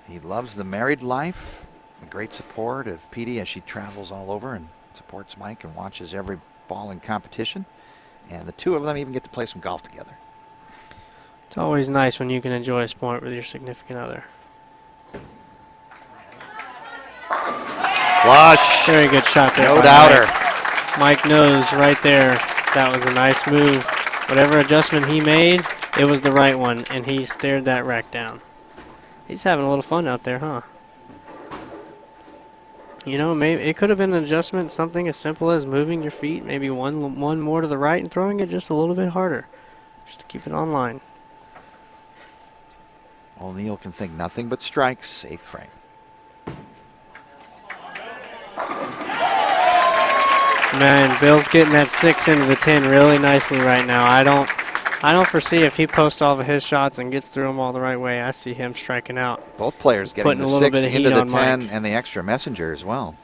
He loves the married life. A great support of PT as she travels all over and supports Mike and watches every ball in competition. And the two of them even get to play some golf together. It's always nice when you can enjoy a sport with your significant other. Flush. Very good shot there. No doubter. Mike knows right there that was a nice move. Whatever adjustment he made, it was the right one, and he stared that rack down. He's having a little fun out there, huh? Maybe it could have been an adjustment, something as simple as moving your feet, maybe one more to the right and throwing it just a little bit harder, just to keep it on line. O'Neill can think nothing but strikes, 8th frame. Man, Bill's getting that 6 into the 10 really nicely right now. I don't foresee if he posts all of his shots and gets through them all the right way, I see him striking out. Both players getting Putting the a little 6 bit of heat into the on 10 Mike. and the extra messenger as well.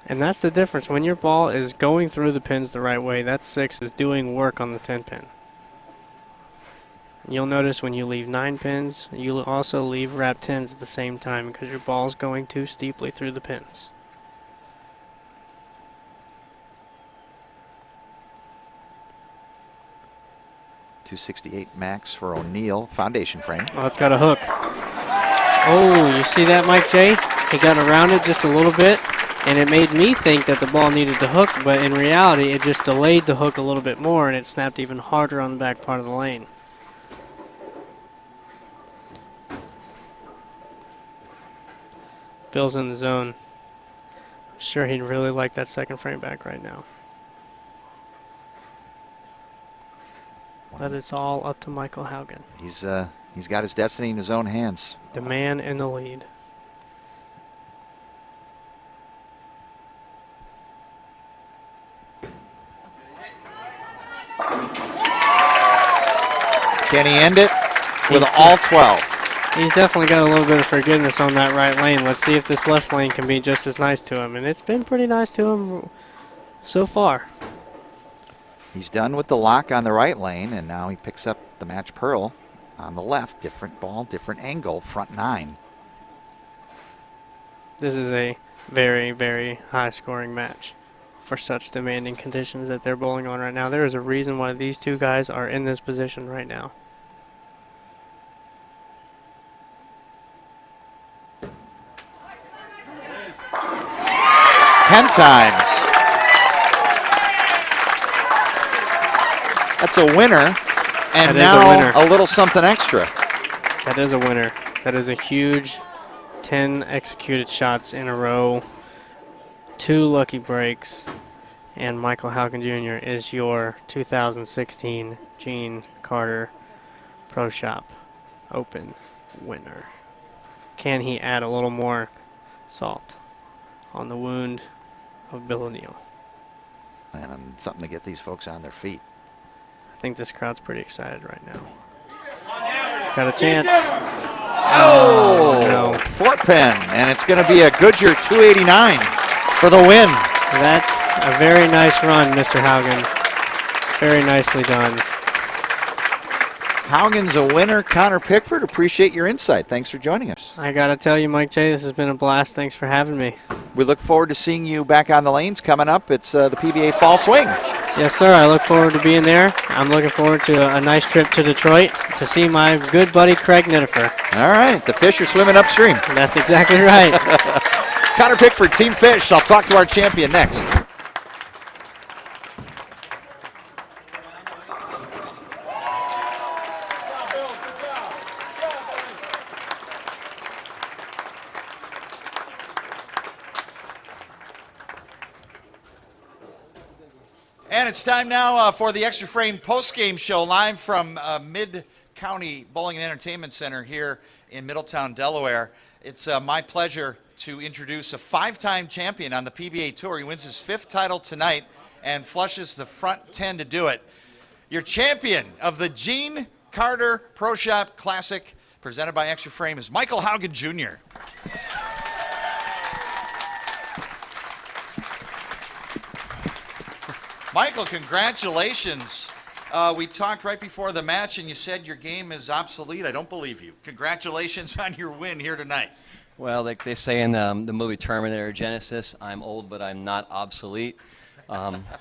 And that's the difference. When your ball is going through the pins the right way, that 6 is doing work on the 10 pin. You'll notice when you leave 9 pins, you'll also leave wrap 10s at the same time because your ball's going too steeply through the pins. .268 max for O'Neill, foundation frame. Oh, it's got a hook. Oh, you see that, Mike J? He got around it just a little bit, and it made me think that the ball needed to hook, but in reality, it just delayed the hook a little bit more, and it snapped even harder on the back part of the lane. Bill's in the zone. I'm sure he'd really like that second frame back right now. But it's all up to Michael Haugen. He's got his destiny in his own hands. The man in the lead. Can he end it with all 12? He's definitely got a little bit of forgiveness on that right lane. Let's see if this left lane can be just as nice to him. And it's been pretty nice to him so far. He's done with the lock on the right lane, and now he picks up the match pearl on the left. Different ball, different angle, front 9. This is a very, very high-scoring match for such demanding conditions that they're bowling on right now. There is a reason why these two guys are in this position right now. Ten times. That's a winner, and now a little something extra. That is a winner. That is a huge 10 executed shots in a row, 2 lucky breaks, and Michael Haugen Jr. is your 2016 Gene Carter Pro Shop Open winner. Can he add a little more salt on the wound of Bill O'Neill? And something to get these folks on their feet. I think this crowd's pretty excited right now. It's got a chance. Oh, no. 4-pin, and it's going to be a Goodyear 289 for the win. That's a very nice run, Mr. Haugen. Very nicely done. Haugen's a winner. Connor Pickford, appreciate your insight. Thanks for joining us. I got to tell you, Mike J., this has been a blast. Thanks for having me. We look forward to seeing you back on the lanes coming up. It's the PBA Fall Swing. Yes, sir. I look forward to being there. I'm looking forward to a nice trip to Detroit to see my good buddy Craig Nittifer. All right. The fish are swimming upstream. That's exactly right. Connor Pickford, Team Fish. I'll talk to our champion next. And it's time now for the Xtra Frame post-game show live from Mid-County Bowling and Entertainment Center here in Middletown, Delaware. It's my pleasure to introduce a 5-time champion on the PBA Tour. He wins his 5th title tonight and flushes the front 10 to do it. Your champion of the Gene Carter Pro Shop Classic, presented by Xtra Frame, is Michael Haugen Jr. Michael, congratulations. We talked right before the match, and you said your game is obsolete. I don't believe you. Congratulations on your win here tonight. Well, like they say in the movie Terminator Genesis, I'm old, but I'm not obsolete.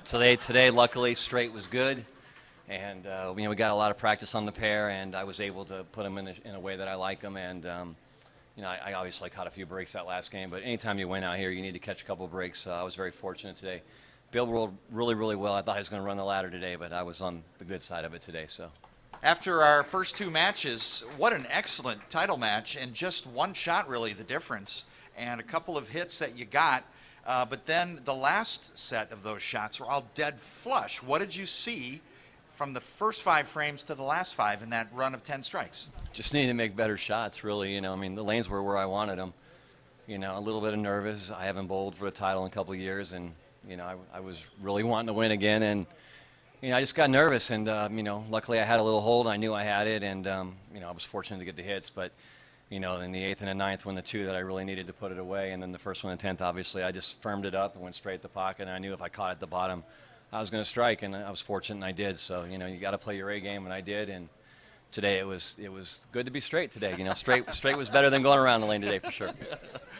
Today, luckily, straight was good. And, we got a lot of practice on the pair, and I was able to put them in a way that I like them. And, I obviously caught a few breaks that last game, but anytime you win out here, you need to catch a couple of breaks. I was very fortunate today. Bill rolled really, really well. I thought he was going to run the ladder today, but I was on the good side of it today. So, after our first 2 matches, what an excellent title match, and just one shot really the difference, and a couple of hits that you got. But then the last set of those shots were all dead flush. What did you see from the first 5 frames to the last 5 in that run of 10 strikes? just needed to make better shots, really. The lanes were where I wanted them. A little bit of nervous. I haven't bowled for a title in a couple of years, and I was really wanting to win again, and I just got nervous, and luckily I had a little hold. I knew I had it, and I was fortunate to get the hits, but in the 8th and the 9th, when the 2 that I really needed to put it away, and then the first one, the 10th, obviously I just firmed it up and went straight at the pocket, and I knew if I caught it at the bottom, I was going to strike, and I was fortunate, and I did. So you got to play your A game, and I did, and today it was good to be straight today. Straight was better than going around the lane today for sure.